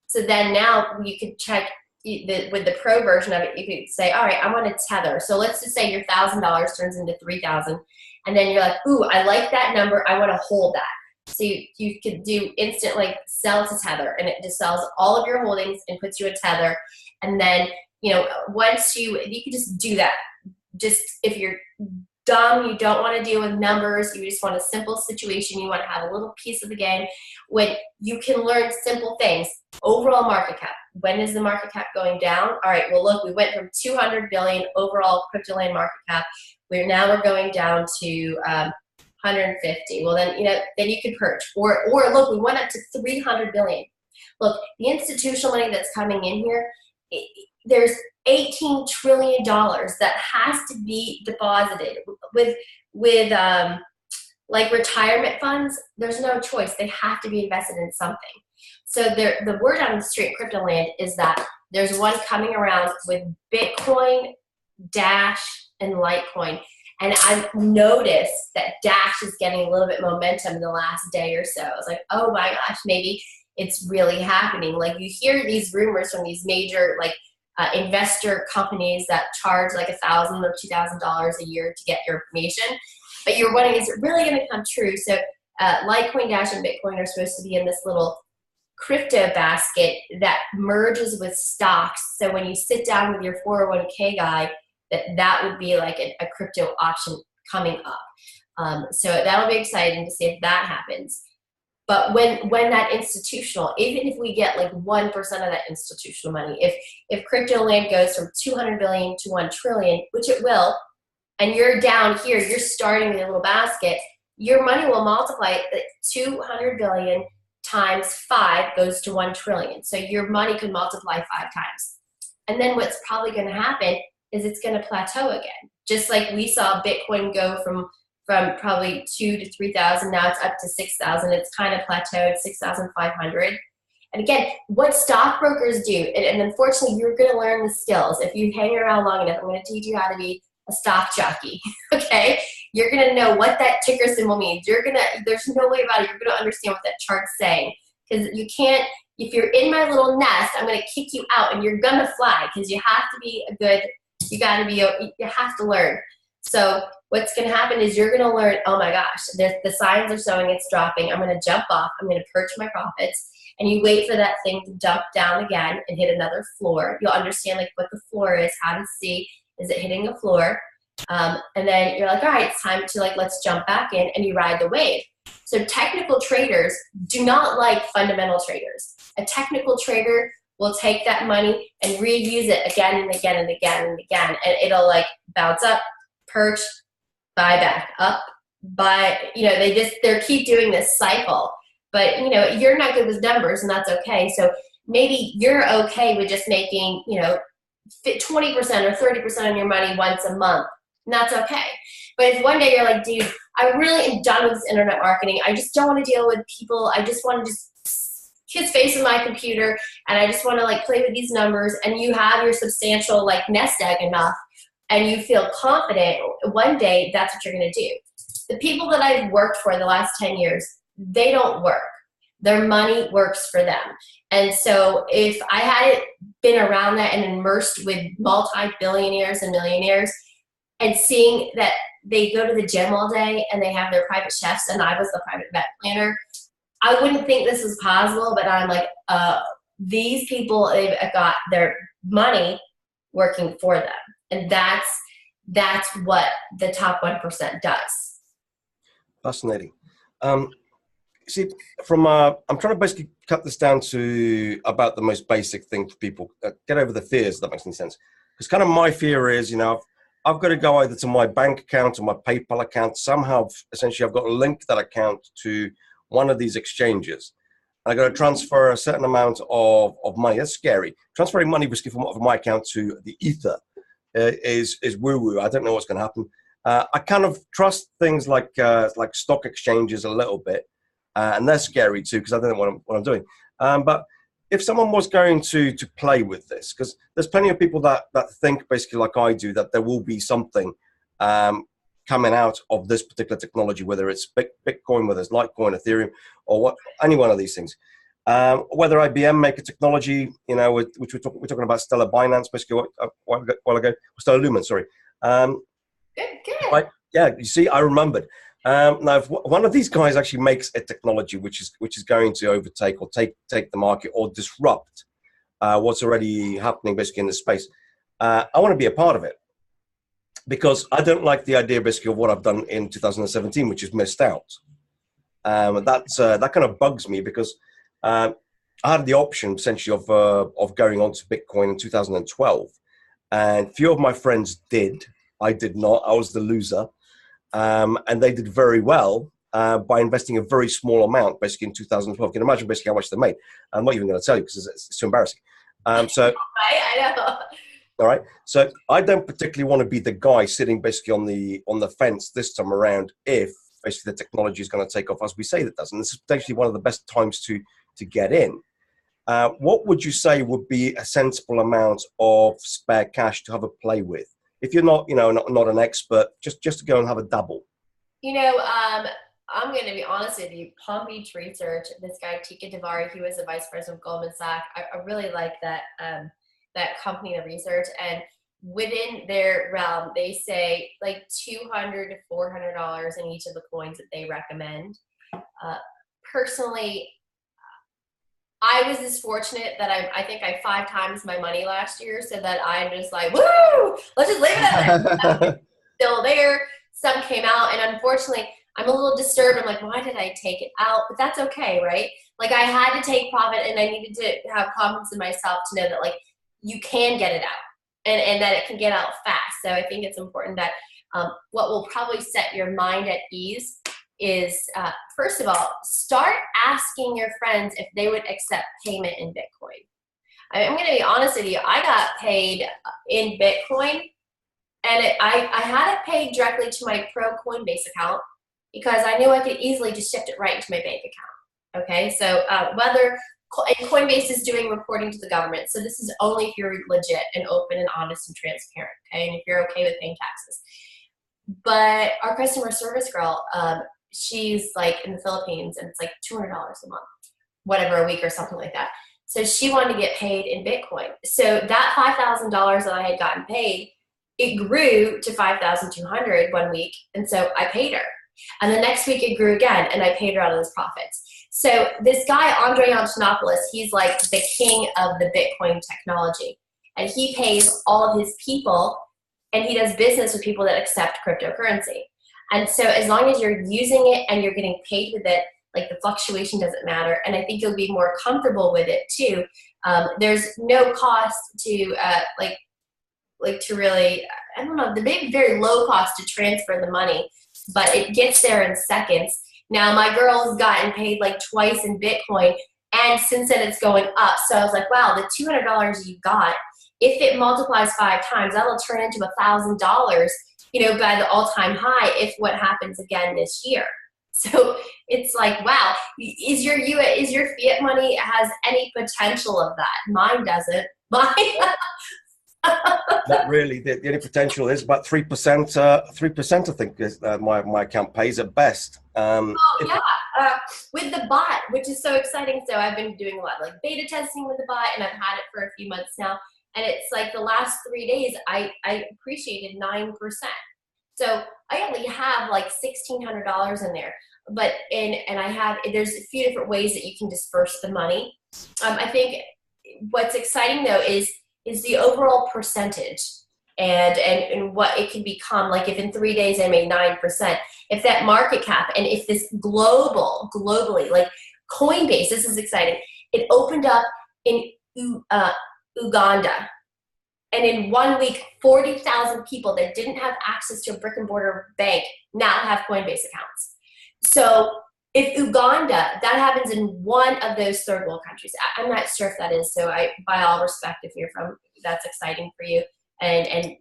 So then now you could check with the pro version of it, you could say, all right, I want to tether. So let's just say your $1,000 turns into $3,000, and then you're like, ooh, I like that number. I want to hold that. So you could do instant like sell to tether, and it just sells all of your holdings and puts you a tether. And then, once you could just do that. Just if you're dumb, you don't want to deal with numbers, you just want a simple situation, you want to have a little piece of the game, when you can learn simple things. Overall market cap. When is the market cap going down? All right, well, look, we went from 200 billion overall crypto land market cap. We're going down to 150. Well, then, then you could perch. Or look, we went up to 300 billion. Look, the institutional money that's coming in here, there's $18 trillion that has to be deposited with like retirement funds. There's no choice. They have to be invested in something. So the word on the street crypto land is that there's one coming around with Bitcoin, Dash, and Litecoin. And I've noticed that Dash is getting a little bit momentum in the last day or so. I was like, oh my gosh, maybe it's really happening. Like, you hear these rumors from these major investor companies that charge like $1,000 or $2,000 a year to get your information, but you're wondering, is it really going to come true? So Litecoin, Dash, and Bitcoin are supposed to be in this little crypto basket that merges with stocks. So when you sit down with your 401k guy, that would be like a crypto option coming up. So that'll be exciting to see if that happens. But when that institutional, even if we get like 1% of that institutional money, if crypto land goes from 200 billion to 1 trillion, which it will, and you're down here, you're starting with a little basket, your money will multiply. 200 billion times 5 goes to 1 trillion. So your money could multiply 5 times. And then what's probably going to happen is it's going to plateau again. Just like we saw Bitcoin go from probably 2,000 to 3,000, now it's up to 6,000. It's kind of plateaued, 6,500. And again, what stockbrokers do, and unfortunately you're going to learn the skills. If you hang around long enough, I'm going to teach you how to be a stock jockey, okay? You're going to know what that ticker symbol means. There's no way about it. You're going to understand what that chart's saying. Because you can't, if you're in my little nest, I'm going to kick you out and you're going to fly, because you have to be you have to learn. So what's going to happen is you're going to learn, oh my gosh, the signs are showing it's dropping. I'm going to jump off. I'm going to perch my profits. And you wait for that thing to dump down again and hit another floor. You'll understand like what the floor is, how to see, is it hitting a floor? And then you're like, all right, it's time to let's jump back in, and you ride the wave. So technical traders do not like fundamental traders. A technical trader will take that money and reuse it again and again and again and again. And it'll bounce up, perch, buy back, up, buy, they keep doing this cycle. But, you're not good with numbers, and that's okay. So maybe you're okay with just making, 20% or 30% of your money once a month, and that's okay. But if one day you're like, dude, I really am done with this internet marketing. I just don't want to deal with people. I just want to just kiss face with my computer, and I just want to play with these numbers, and you have your substantial nest egg enough, and you feel confident, one day that's what you're going to do. The people that I've worked for the last 10 years, they don't work. Their money works for them. And so if I hadn't been around that and immersed with multi-billionaires and millionaires and seeing that they go to the gym all day and they have their private chefs, and I was the private vet planner. I wouldn't think this is possible, but I'm like, these people, they've got their money working for them. And that's what the top 1% does. Fascinating. See, I'm trying to basically cut this down to about the most basic thing for people. Get over the fears, if that makes any sense. Because kind of my fear is, I've got to go either to my bank account or my PayPal account. Somehow, essentially, I've got to link that account to one of these exchanges. I got to transfer a certain amount of money. That's scary. Transferring money basically from my account to the ether is woo-woo. I don't know what's going to happen. I kind of trust things like stock exchanges a little bit, and they're scary too because I don't know what I'm doing. But if someone was going to play with this, because there's plenty of people that think basically like I do that there will be something coming out of this particular technology, whether it's Bitcoin, whether it's Litecoin, Ethereum, or any one of these things. Whether IBM make a technology, which we're talking about Stellar Binance basically a while ago, Stellar Lumen, sorry. Good. Right? Yeah, you see, I remembered. Now, if one of these guys actually makes a technology which is going to overtake or take the market or disrupt what's already happening basically in this space, I want to be a part of it. Because I don't like the idea basically of what I've done in 2017, which is missed out. That kind of bugs me because I had the option essentially of going on to Bitcoin in 2012, and few of my friends did. I did not. I was the loser, and they did very well by investing a very small amount basically in 2012. You can imagine basically how much they made. I'm not even going to tell you because it's too embarrassing. So I know. All right. So I don't particularly want to be the guy sitting basically on the fence this time around if basically the technology is going to take off as we say that does. And this is potentially one of the best times to get in. What would you say would be a sensible amount of spare cash to have a play with? If you're not, not an expert, just to go and have a dabble. I'm going to be honest with you. Palm Beach Research, this guy, Tika Davari, he was the vice president of Goldman Sachs. I really like that company, the research, and within their realm, they say like $200 to $400 in each of the coins that they recommend. Personally, I was just fortunate that I think I 5 times my money last year, so that I'm just like, woo, let's just leave it at there. Still there. Some came out, and unfortunately, I'm a little disturbed. I'm like, why did I take it out? But that's okay, right? Like I had to take profit, and I needed to have confidence in myself to know that like you can get it out, and that it can get out fast. So I think it's important that what will probably set your mind at ease is, first of all, start asking your friends if they would accept payment in Bitcoin. I'm going to be honest with you. I got paid in Bitcoin, and I had it paid directly to my Pro Coinbase account because I knew I could easily just shift it right into my bank account. Okay, so and Coinbase is doing reporting to the government. So this is only if you're legit and open and honest and transparent, okay? And if you're okay with paying taxes. But our customer service girl, she's like in the Philippines, and it's like $200 a month, whatever, a week or something like that. So she wanted to get paid in Bitcoin. So that $5,000 that I had gotten paid, it grew to $5,200 one week. And so I paid her. And the next week it grew again, and I paid her out of those profits. So this guy, Andre Antonopoulos, he's like the king of the Bitcoin technology. And he pays all of his people, and he does business with people that accept cryptocurrency. And so as long as you're using it and you're getting paid with it, like the fluctuation doesn't matter. And I think you'll be more comfortable with it too. There's no cost to to really, I don't know, the very low cost to transfer the money, but it gets there in seconds. Now my girl's gotten paid like twice in Bitcoin, and since then it's going up. So I was like, wow, the $200 you got, if it multiplies 5 times, that'll turn into $1,000, by the all-time high if what happens again this year. So it's like, wow, is your fiat money has any potential of that? Mine doesn't. Mine. Not really. The only potential is about 3%. 3%, I think, is my account pays at best. With the bot, which is so exciting. So I've been doing a lot like beta testing with the bot, and I've had it for a few months now. And it's like the last 3 days, I appreciated 9%. So I only have like $1,600 in there, but there's a few different ways that you can disperse the money. I think what's exciting though is the overall percentage and what it can become. Like if in 3 days I made 9%, if that market cap and if this globally, like Coinbase, this is exciting. It opened up in Uganda. And in 1 week, 40,000 people that didn't have access to a brick and mortar bank now have Coinbase accounts. So if Uganda, that happens in one of those third world countries. I'm not sure if that is. So by all respect, if you're from, that's exciting for you. And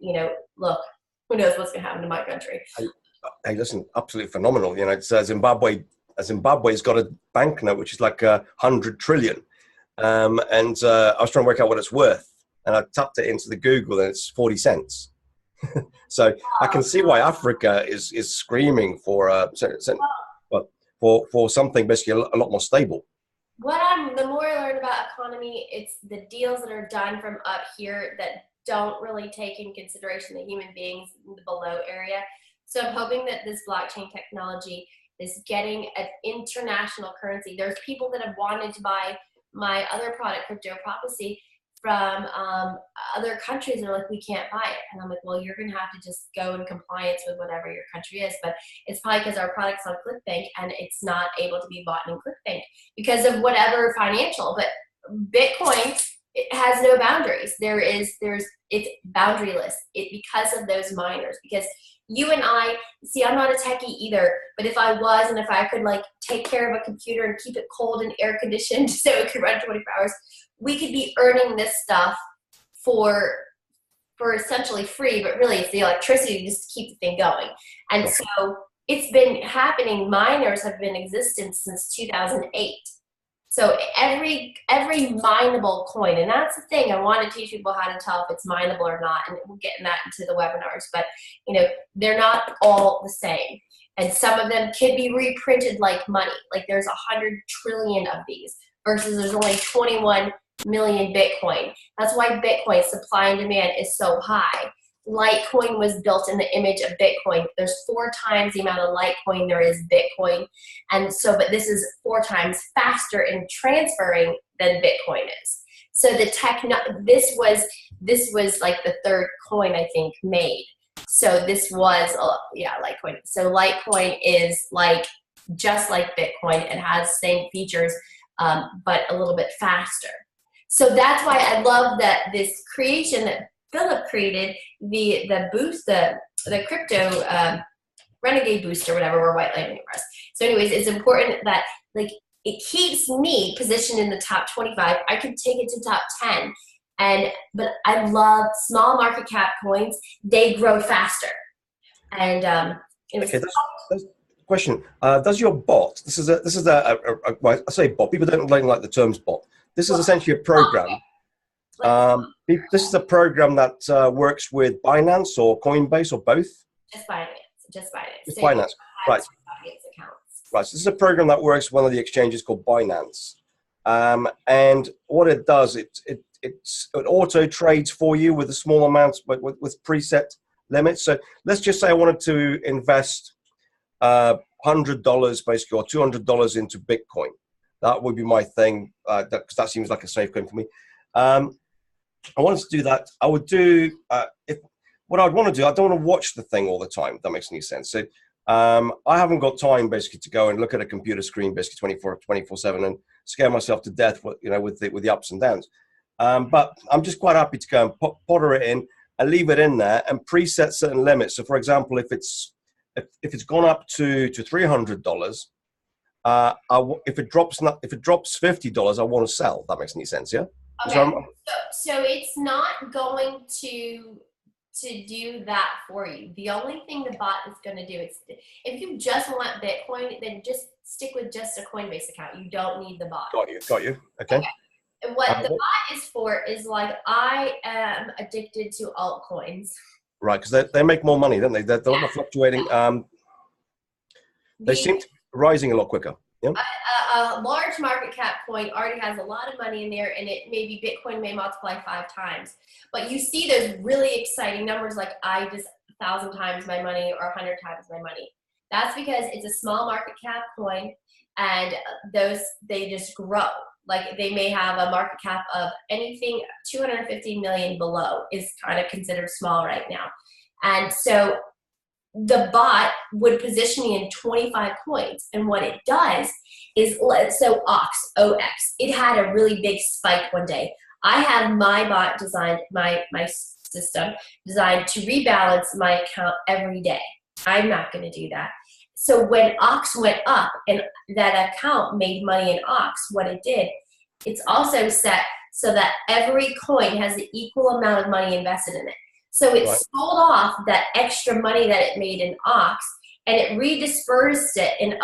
look, who knows what's going to happen to my country. Hey, listen, absolutely phenomenal. It's Zimbabwe's got a banknote which is like 100 trillion. And I was trying to work out what it's worth. And I tapped it into the Google and it's 40 cents. So I can see why Africa is screaming for something basically a lot more stable. The more I learn about economy, it's the deals that are done from up here that don't really take in consideration the human beings in the below area. So I'm hoping that this blockchain technology is getting an international currency. There's people that have wanted to buy my other product, Crypto Prophecy, from other countries, and they're like, we can't buy it. And I'm like, well, you're going to have to just go in compliance with whatever your country is. But it's probably because our product's on ClickBank and it's not able to be bought in ClickBank because of whatever financial. But Bitcoin, it has no boundaries. It's boundaryless. Because of those miners. Because you and I, see, I'm not a techie either, but if I was, and if I could like take care of a computer and keep it cold and air conditioned so it could run 24 hours, we could be earning this stuff for essentially free, but really it's the electricity just to keep the thing going. And so it's been happening. Miners have been in existence since 2008. So every mineable coin, and that's the thing, I want to teach people how to tell if it's mineable or not, and we'll get that into the webinars, but they're not all the same. And some of them can be reprinted like money. Like there's 100 trillion of these versus there's only 21 million Bitcoin. That's why Bitcoin supply and demand is so high. Litecoin was built in the image of Bitcoin. There's 4 times the amount of Litecoin there is Bitcoin. And so, but this is 4 times faster in transferring than Bitcoin is. So this was like the third coin, I think, made. So this was, Litecoin. So Litecoin is just like Bitcoin. It has the same features, but a little bit faster. So that's why I love that this creation that Philip created, the boost, the crypto renegade boost or whatever, we're white labeling for us. So anyways, it's important that it keeps me positioned in the top 25. I could take it to top 10. But I love small market cap coins. They grow faster. And that's the question. Does your bot, this is well, I say bot, people don't like the terms bot. This is essentially a program. This is a program that works with Binance or Coinbase or both? Just Binance. Just Binance. Right. Right. So this is a program that works with one of the exchanges called Binance. And what it does, it auto trades for you with a small amounts, but with preset limits. So let's just say I wanted to invest $100 basically, or $200 into Bitcoin. That would be my thing. That seems like a safe coin for me. I wanted to do that. I would do what I'd want to do. I don't want to watch the thing all the time. If that makes any sense. So I haven't got time basically to go and look at a computer screen basically 24/7 and scare myself to death. With the ups and downs. But I'm just quite happy to go and potter it in and leave it in there and preset certain limits. So for example, if it's gone up to $300. If it drops $50, I want to sell. That makes any sense, yeah? Okay. So it's not going to do that for you. The only thing the bot is going to do is, if you just want Bitcoin, then just stick with just a Coinbase account. You don't need the bot. Got you. Okay. And what the bot is for is I am addicted to altcoins. Right, because they make more money, don't they? They're not fluctuating. They seem to be rising a lot quicker. Yeah. A large market cap coin already has a lot of money in there, and Bitcoin may multiply 5 times. But you see those really exciting numbers, like I just 1,000 times my money or 100 times my money. That's because it's a small market cap coin, and they just grow. Like they may have a market cap of anything 250 million below is kind of considered small right now. And so the bot would position me in 25 coins. And what it does is, so OX, it had a really big spike one day. I have my bot designed, my system designed to rebalance my account every day. I'm not going to do that. So when OX went up and that account made money in OX, what it did, it's also set so that every coin has the equal amount of money invested in it. So it sold off that extra money that it made in OX, and it redispersed it in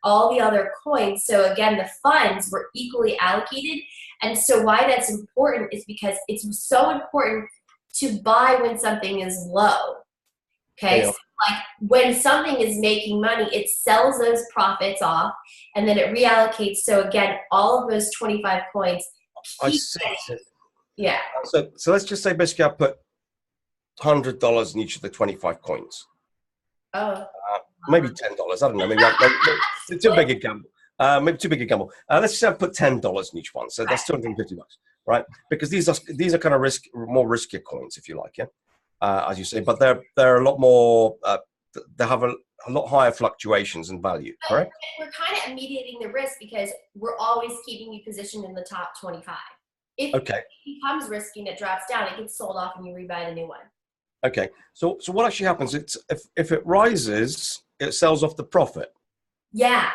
all the other coins. So again, the funds were equally allocated. And so why that's important is because it's so important to buy when something is low. Okay, Yeah. so like when something is making money, it sells those profits off, and then it reallocates. So again, all of those 25 coins. I see. Yeah. So let's just say basically I put $100 in each of the 25 coins. Oh. Maybe $10. I don't know. Maybe too big a gamble. Maybe too big a gamble. Let's say I put $10 in each one. So that's $250, right? Because these are kind of more riskier coins, if you like, yeah. As you say, but they're a lot more. They have a lot higher fluctuations in value. Correct. We're kind of mediating the risk because we're always keeping you positioned in the top 25. If it becomes risky and it drops down, it gets sold off and you rebuy the new one. Okay. So what actually happens? It's if it rises, it sells off the profit. Yeah.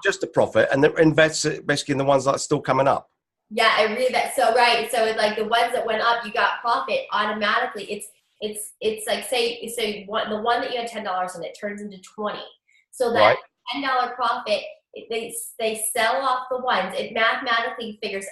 Just the profit, and then invests it basically in the ones that are still coming up. Yeah, I read that. So right. So it's like the ones that went up, you got profit automatically. It's like say the one that you had $10 in, it turns into 20. So that $10 profit, they sell off the ones. It mathematically figures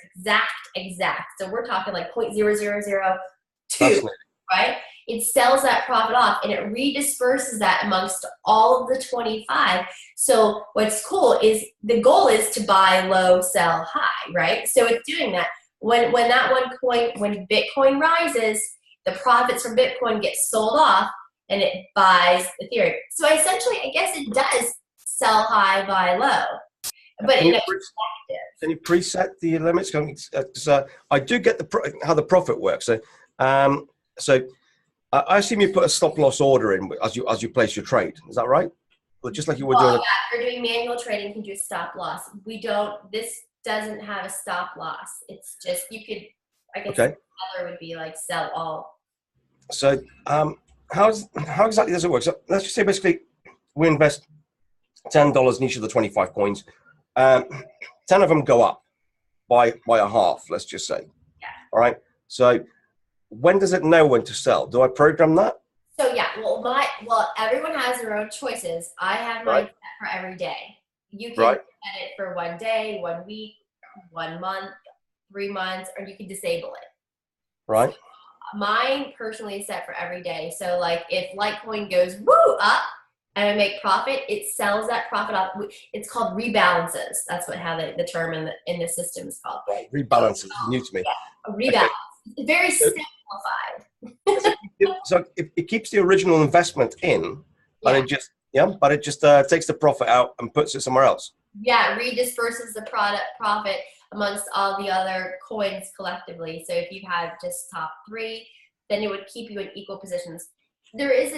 exact. So we're talking like 0.0002, right? It sells that profit off and it redisperses that amongst all of the 25. So what's cool is the goal is to buy low, sell high, right? So it's doing that. When that one coin, when Bitcoin rises, the profits from Bitcoin get sold off and it buys Ethereum. So essentially, I guess it does sell high, buy low. But can you preset the limits? So I do get how the profit works. So, I assume you put a stop loss order in as you place your trade. Is that right? Or just like you would doing. Yeah, if you're doing manual trading, you can do stop loss. We don't. This doesn't have a stop loss. It's just you could. I guess the other would be like sell all. So how exactly does it work? So let's just say basically we invest $10 in each of the 25 coins. 10 of them go up by a half. Let's just say. Yeah. All right. So when does it know when to sell? Do I program that? So yeah, well, everyone has their own choices. I have mine set for every day. You can set it for 1 day, 1 week, 1 month, 3 months, or you can disable it. Right. So mine personally is set for every day. So like if Litecoin goes up and I make profit, it sells that profit up. It's called rebalances. That's how the term in the system is called. Right. Rebalances. New to me. Yeah, rebalance. Okay. Very simplified. So it keeps the original investment in, but it just takes the profit out and puts it somewhere else. Yeah, redisperses the profit amongst all the other coins collectively. So if you had just top 3, then it would keep you in equal positions. There is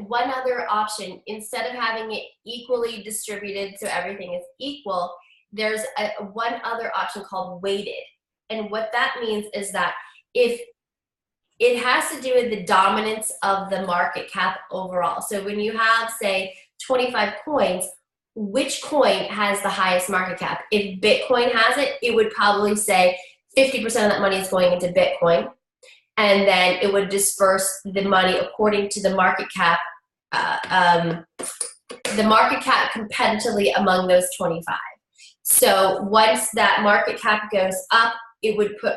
one other option. Instead of having it equally distributed so everything is equal, there's one other option called weighted. And what that means is that if it has to do with the dominance of the market cap overall. So when you have, say, 25 coins, which coin has the highest market cap? If Bitcoin has it, it would probably say 50% of that money is going into Bitcoin. And then it would disperse the money according to the market cap competitively among those 25. So once that market cap goes up, it would put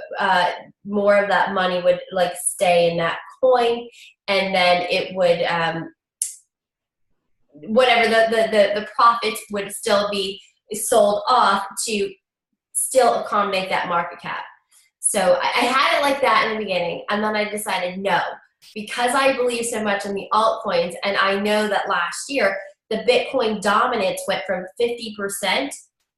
more of that money would like stay in that coin, and then it would whatever the profits would still be sold off to still accommodate that market cap. So I had it like that in the beginning, and then I decided no, because I believe so much in the altcoins, and I know that last year the Bitcoin dominance went from 50%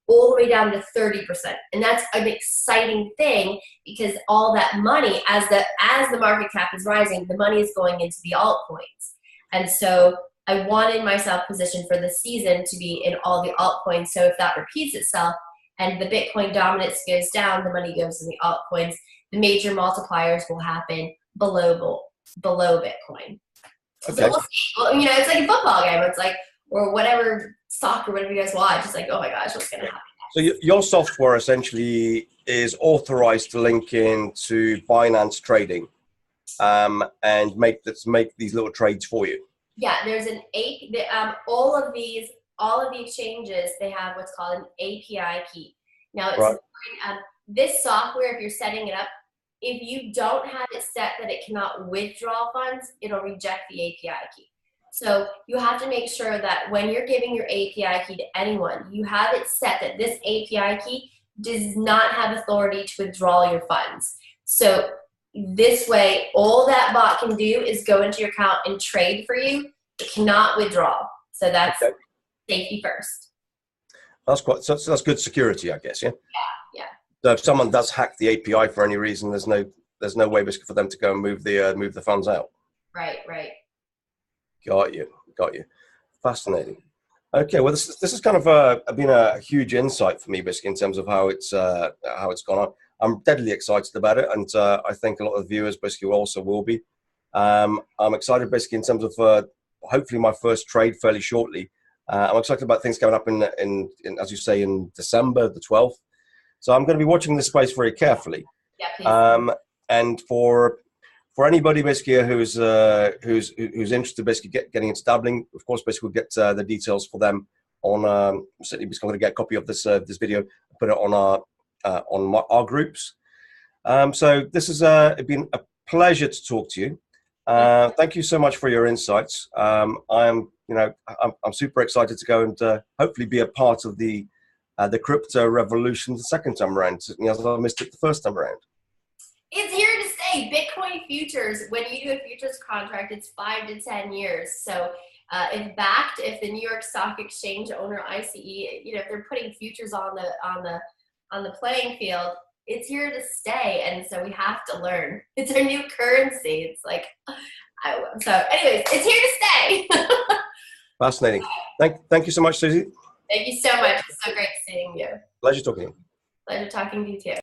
all the way down to 30%. And that's an exciting thing, because all that money, as the market cap is rising, the money is going into the altcoins. And so I wanted myself positioned for the season to be in all the altcoins. So if that repeats itself and the Bitcoin dominance goes down, the money goes in the altcoins, the major multipliers will happen below Bitcoin. Okay. So we'll see. Well, you know, it's like a football game. It's like, or whatever, soccer, whatever you guys watch. It's like, oh my gosh, what's going to happen next? So your software essentially is authorized to link into Binance trading, and make these little trades for you. Yeah, there's all of the exchanges, they have what's called an API key. Now, it's right. This software, if you're setting it up, if you don't have it set that it cannot withdraw funds, it'll reject the API key. So you have to make sure that when you're giving your API key to anyone, you have it set that this API key does not have authority to withdraw your funds. So this way, all that bot can do is go into your account and trade for you. It cannot withdraw. So that's safety first. That's so that's good security, I guess. Yeah. Yeah. So if someone does hack the API for any reason, there's no way for them to go and move the funds out. Right. Got you. Fascinating. Okay, well, this is kind of been a huge insight for me, basically, in terms of how it's gone on. I'm deadly excited about it, and I think a lot of the viewers basically also will be. I'm excited, basically, in terms of hopefully my first trade fairly shortly. I'm excited about things coming up in as you say, in December the 12th. So I'm going to be watching this space very carefully. Yeah, please. And for anybody basically who's interested, basically getting into dabbling, of course, basically we'll get the details for them on. Certainly, we're going to get a copy of this video, put it on our groups. So this has been a pleasure to talk to you. Thank you so much for your insights. I'm super excited to go and hopefully be a part of the crypto revolution the second time around, as I missed it the first time around. It's here to stay. Bitcoin futures, when you do a futures contract, it's 5 to 10 years. So if the New York Stock Exchange owner, ICE, if they're putting futures on the playing field, it's here to stay. And so we have to learn. It's our new currency. It's like, so anyways, it's here to stay. Fascinating. Thank you so much, Susie. Thank you so much. It's so great seeing you. Pleasure talking to you. Pleasure talking to you too.